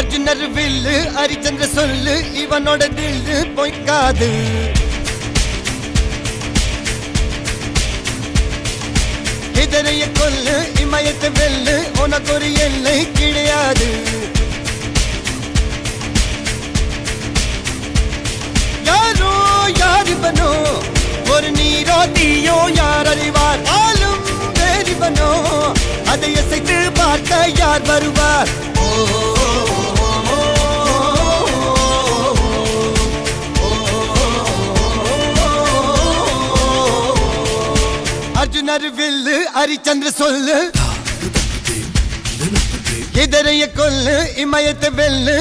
அர்ஜுனர் வில்லு ஹரிச்சந்திர சொல்லு இவனோட தில்லு பொய்க்காது. இதரைய கொல்லு இமயத்தை வெல்லு உனக்கு ஒரு எல்லை கிடையாது. யாரோ யார் இவனோ ஒரு நீரோ தீயோ யார் அறிவார். ஆளும் வேறிவனோ அதை அசைத்து பார்க்க யார் வருவார். அர்ஜுனர் வில்லு ஹரிச்சந்திர சொல்லு இதரைய கொல்லு இமயத்தை வெல்லு